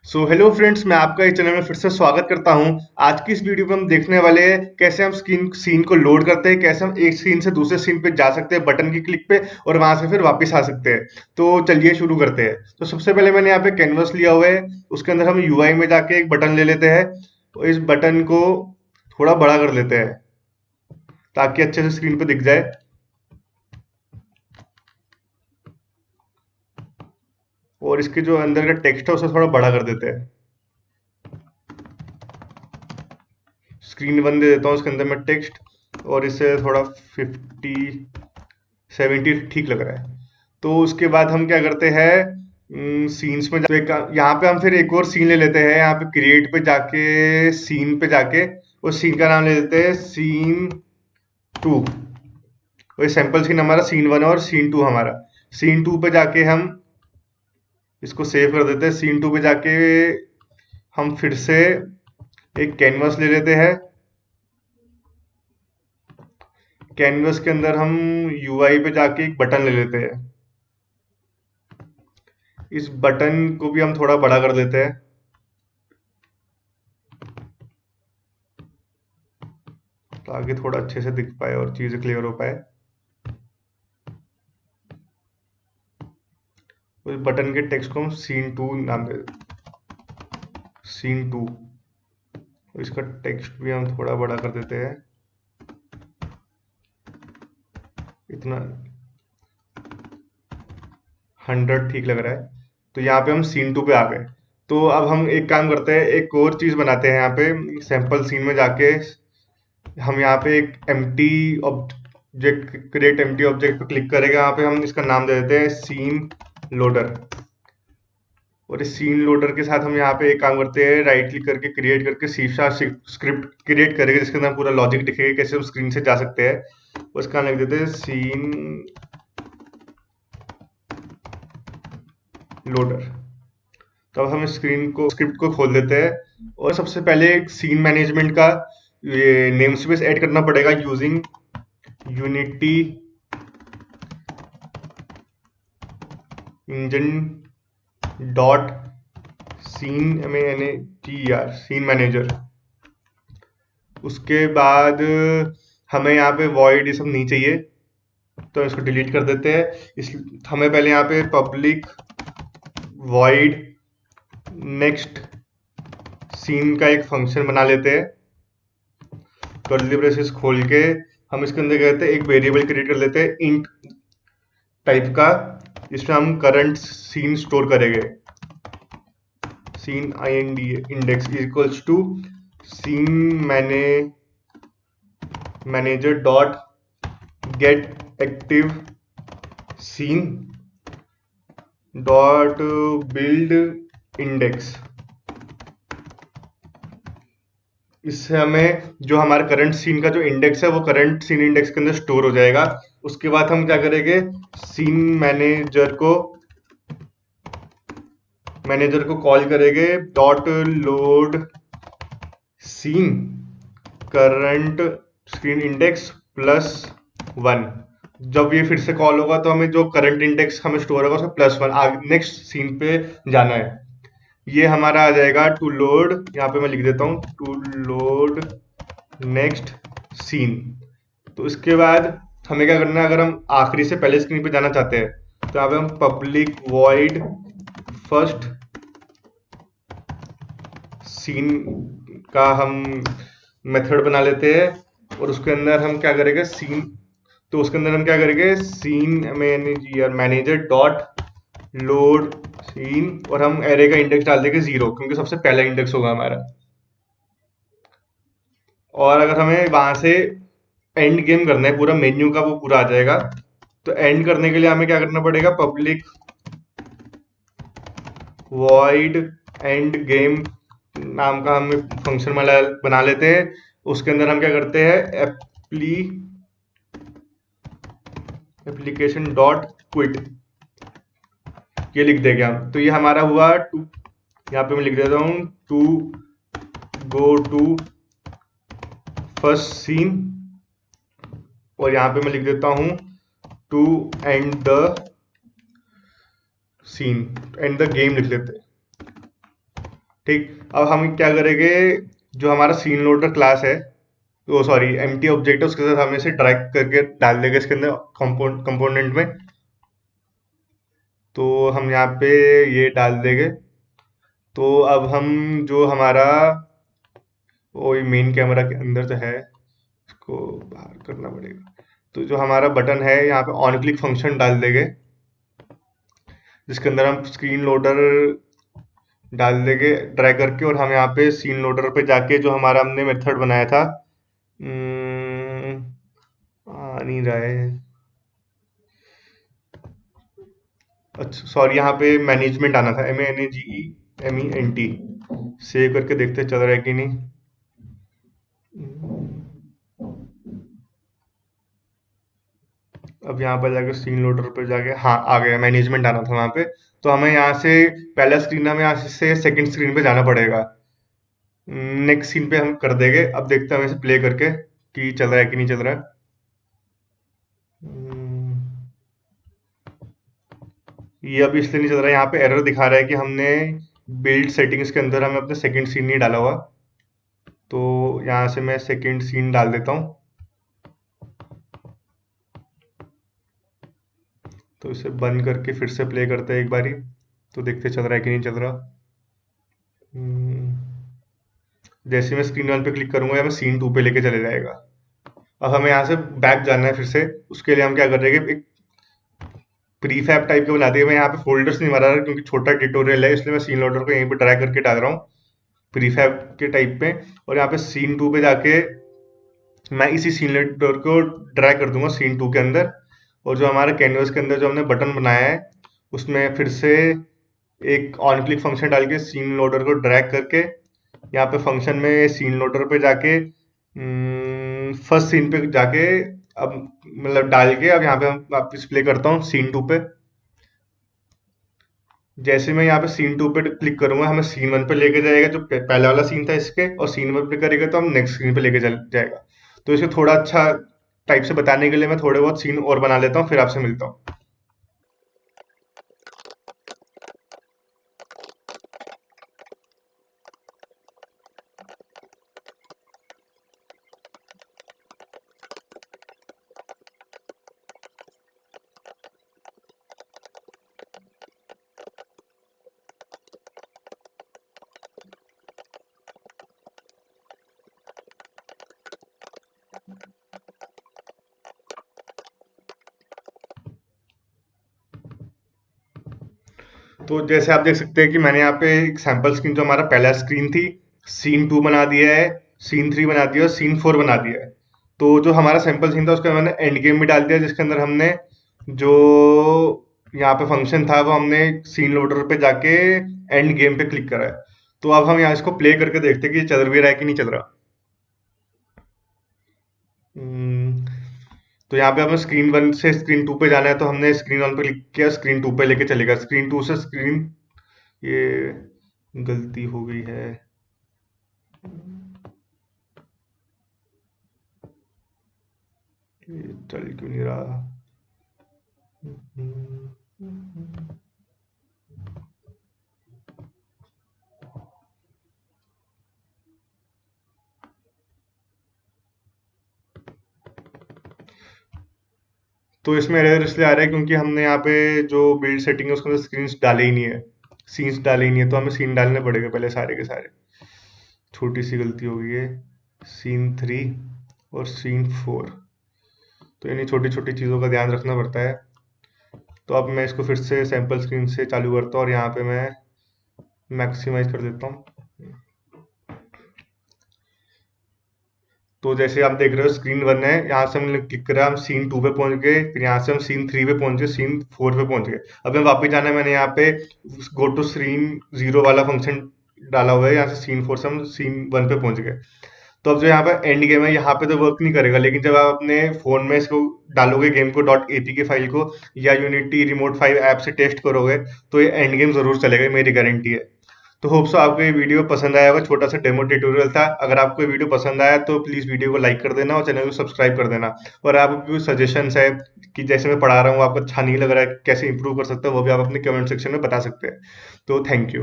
Hello friends, मैं आपका इस चैनल में फिर से स्वागत करता हूं। आज की इस वीडियो में हम देखने वाले हैं कैसे हम सीन को लोड करते हैं, कैसे हम एक सीन से दूसरे सीन पे जा सकते हैं बटन की क्लिक पे और वहां से फिर वापस आ सकते हैं। तो चलिए शुरू करते हैं। तो सबसे पहले मैंने यहाँ पे कैनवस लिया हुआ है, उसके अंदर हम यूआई में जाके एक बटन ले लेते हैं और इस बटन को थोड़ा बड़ा कर लेते हैं ताकि अच्छे से स्क्रीन पे दिख जाए। और इसके जो अंदर का टेक्स्ट है उसे थोड़ा बड़ा कर देते हैं। स्क्रीन वन दे देता हूँ उसके अंदर मैं टेक्स्ट, और इसे थोड़ा 50-70 ठीक लग रहा है। तो उसके बाद हम क्या करते हैं, सीन्स में तो यहाँ पे हम फिर एक और सीन ले लेते हैं। यहाँ पे क्रिएट पे जाके सीन पे जाके उस सीन का नाम ले लेते हैं सीन 2। वही सैंपल सीन हमारा सीन 1 और सीन 2 हमारा। सीन 2 पे जाके हम इसको सेव कर देते हैं। सीन 2 पे जाके हम फिर से एक कैनवस ले लेते हैं। कैनवस के अंदर हम यूआई पे जाके एक बटन ले लेते हैं। इस बटन को भी हम थोड़ा बड़ा कर देते हैं ताकि थोड़ा अच्छे से दिख पाए और चीजें क्लियर हो पाए। उस बटन के टेक्स्ट को हम सीन 2 नाम दे सीन 2। इसका टेक्स्ट भी हम थोड़ा बड़ा कर देते हैं, इतना 100 ठीक लग रहा है। तो यहाँ पे हम सीन 2 पे आ गए। तो अब हम एक काम करते हैं, एक और चीज बनाते हैं। यहाँ पे सैंपल सीन में जाके हम यहाँ पे एक empty object, create empty object पे क्लिक करेंगे। यहाँ पे हम इसका नाम दे देते हैं सीन लोडर। और इस सीन लोडर के साथ हम यहाँ पे एक काम करते हैं, राइट क्लिक करके क्रिएट करके सी# स्क्रिप्ट क्रिएट करेंगे जिसके अंदर पूरा लॉजिक दिखेगा कैसे हम स्क्रीन से जा सकते हैं। उसका नाम लिख देते हैं सीन लोडर। तो अब हम स्क्रिप्ट को खोल देते हैं और सबसे पहले एक सीन मैनेजमेंट का ये नेम स्पेस ऐड करना पड़ेगा using Unity engine dot scene manager. उसके बाद हमें यहाँ पे वॉइड ये सब नहीं चाहिए तो इसको डिलीट कर देते हैं। हमें पहले यहाँ पे पब्लिक वॉइड नेक्स्ट सीन का एक फंक्शन बना लेते हैं। कर्ली ब्रेसेस खोल के हम इसके अंदर कहते हैं एक वेरिएबल क्रिएट कर लेते हैं इंट टाइप का, जिसमें हम करंट सीन स्टोर करेंगे। Scene index equals to scene manager dot get active scene dot build index. इससे हमें जो हमारा करंट सीन का जो इंडेक्स है वो करंट सीन इंडेक्स के अंदर स्टोर हो जाएगा। उसके बाद हम क्या करेंगे, सीन मैनेजर को कॉल करेंगे dot load scene current screen index +1। जब ये फिर से कॉल होगा तो हमें जो करंट इंडेक्स हमें स्टोर होगा उसमें +1 नेक्स्ट सीन पे जाना है। ये हमारा आ जाएगा टू लोड, यहाँ पे मैं लिख देता हूँ टू लोड नेक्स्ट सीन। तो इसके बाद हमें क्या करना है, अगर हम आखिरी से पहले स्क्रीन पे जाना चाहते हैं तो यहाँ पे हम पब्लिक वॉइड फर्स्ट सीन का हम मेथड बना लेते हैं और उसके अंदर हम क्या करेंगे scene manager dot load scene, और हम एरे का इंडेक्स डाल देंगे 0 क्योंकि सबसे पहला इंडेक्स होगा हमारा। और अगर हमें वहां से एंड गेम करना है, पूरा मेन्यू का वो पूरा आ जाएगा। तो एंड करने के लिए हमें क्या करना पड़ेगा, पब्लिक वॉइड एंड गेम नाम का हम फंक्शन बना लेते हैं। उसके अंदर हम क्या करते हैं, एप्लीकेशन डॉट क्विट ये लिख देंगे हम। तो ये हमारा हुआ यहाँ पे मैं लिख देता हूँ to go to first scene, और यहाँ पे मैं लिख देता हूँ to end the scene, end the game लिख लेते हैं। ठीक, अब हम क्या करेंगे, जो हमारा सीन लोडर क्लास है, वो सॉरी एम्प्टी ऑब्जेक्ट है, उसके साथ हम इसे ड्रैग करके डाल देंगे इसके अंदर कंपोनेंट में। तो हम यहाँ पे ये डाल देंगे। तो अब हम जो हमारा वो मेन कैमरा के अंदर तो है, इसको बाहर करना पड़ेगा। तो जो हमारा बटन है यहाँ पे ऑन क्लिक फंक्शन डाल देंगे, जिसके अंदर हम स्क्रीन लोडर डाल देंगे ड्रैग करके, और हम यहाँ पे सीन लोडर पे जाके जो हमारा हमने मेथड बनाया था, आ नहीं रहा है, अच्छा सॉरी, यहाँ पे मैनेजमेंट आना था, MENAGEMENT, सेव करके देखते चल रहा है कि नहीं। अब यहाँ पर जाके सीन लोडर पे जाके, हाँ आ गया, मैनेजमेंट आना था वहाँ पे। तो हमें यहाँ से पहला स्क्रीन, हमें यहाँ से सेकंड स्क्रीन पे जाना पड़ेगा। नेक्स्ट सीन पे हम कर देंगे। अब देखते हैं हम इसे प्ले करके कि चल रहा है कि नहीं चल रहा है। ये अभी इसलिए नहीं चल रहा है, यहाँ पे एरर दिखा रहा है कि हमने बिल्ड सेटिंग्स के अंदर हमें अपना सेकंड सीन नहीं डाला हुआ। तो यहाँ से मैं सेकंड सीन डाल देता हूँ। तो इसे बंद करके फिर से प्ले करते हैं एक बारी, तो देखते चल रहा है कि नहीं चल रहा। जैसे मैं स्क्रीन 1 पे क्लिक करूंगा, या मैं सीन 2 पे लेके चले जाएगा। अब हमें यहाँ से बैक जाना है फिर से। उसके लिए हम क्या कर रहे हैं, एक प्रीफैब टाइप के बना दिए। मैं यहाँ पे फोल्डर्स नहीं बना रहा क्योंकि छोटा ट्यूटोरियल है, इसलिए मैं सीन लोडर को यहीं पे ड्रैग करके डाल रहा हूँ प्रीफैब के टाइप पे। और यहाँ पे सीन 2 पे जाके मैं इसी सीन लोडर को ड्रैग कर दूंगा सीन 2 के अंदर। और जो हमारे कैनवस के अंदर जो हमने बटन बनाया है, उसमें फिर से एक ऑन क्लिक फंक्शन डाल के सीन लोडर को ड्रैग करके यहाँ पे फंक्शन में सीन लोडर पे जाके फर्स्ट सीन पे जाके, अब मतलब डाल के, अब यहाँ पे हम वापस प्ले करता हूँ सीन 2 पे। जैसे मैं यहाँ पे सीन 2 पे क्लिक करूंगा, हमें सीन 1 पे लेके जाएगा, जो पहले वाला सीन था इसके, और सीन 1 पे करेगा तो हम नेक्स्ट सीन पे लेके जाएगा। तो इसे थोड़ा अच्छा टाइप से बताने के लिए मैं थोड़े बहुत सीन और बना लेता हूँ, फिर आपसे मिलता हूँ। तो जैसे आप देख सकते हैं कि मैंने यहाँ पे एक सैंपल स्क्रीन, जो हमारा पहला स्क्रीन थी, सीन 2 बना दिया है, सीन 3 बना दिया और सीन 4 बना दिया है। तो जो हमारा सैंपल सीन था उसका मैंने एंड गेम भी डाल दिया, जिसके अंदर हमने जो यहाँ पे फंक्शन था वो हमने सीन लोडर पे जाके एंड गेम पे क्लिक करा है। तो अब हम यहाँ इसको प्ले करके देखते हैं कि चल भी रहा है कि नहीं चल रहा। हम्म, तो यहाँ पे हमें स्क्रीन 1 से स्क्रीन 2 पे जाना है, तो हमने स्क्रीन 1 पे क्लिक किया, स्क्रीन 2 पे लेके चलेगा। स्क्रीन 2 से स्क्रीन, ये गलती हो गई है, ये चल क्यों नहीं रहा। तो इसमें एरर इसलिए आ रहा है क्योंकि हमने यहाँ पे जो बिल्ड सेटिंग है उसके अंदर स्क्रीन्स डाले ही नहीं है, सीन्स डाले ही नहीं है। तो हमें सीन डालने पड़ेगा पहले सारे के सारे। छोटी सी गलती हो गई है, सीन 3 और सीन 4। तो यानी छोटी छोटी चीज़ों का ध्यान रखना पड़ता है। तो अब मैं इसको फिर से सैंपल स्क्रीन से चालू करता हूँ और यहाँ पे मैं मैक्सिमाइज कर देता हूँ। तो जैसे आप देख रहे हो स्क्रीन 1 है, यहाँ से हमने क्लिक करा, हम सीन 2 पे पहुंच गए, फिर यहाँ से हम सीन 3 पे पहुंच गए, सीन 4 पे पहुंच गए। अब मैं वापस जाना है, मैंने यहाँ पे गो टू सीन 0 वाला फंक्शन डाला हुआ है, यहाँ से सीन 4 से हम सीन 1 पे पहुंच गए। तो अब जो यहाँ पे एंड गेम है, यहाँ पे तो वर्क नहीं करेगा, लेकिन जब आप अपने फोन में इसको डालोगे गेम को .apk फाइल को, या यूनिटी रिमोट 5 ऐप से टेस्ट करोगे, तो ये एंड गेम जरूर चलेगा, मेरी गारंटी है। तो होप सो आपको ये वीडियो पसंद आया होगा। छोटा सा डेमो ट्यूटोरियल था। अगर आपको ये वीडियो पसंद आया तो प्लीज़ वीडियो को लाइक कर देना और चैनल को सब्सक्राइब कर देना। और आपको कोई सजेशंस है कि जैसे मैं पढ़ा रहा हूँ आपको अच्छा नहीं लग रहा है, कैसे इंप्रूव कर सकते हो, वो भी आप अपने कमेंट सेक्शन में बता सकते हैं। तो थैंक यू।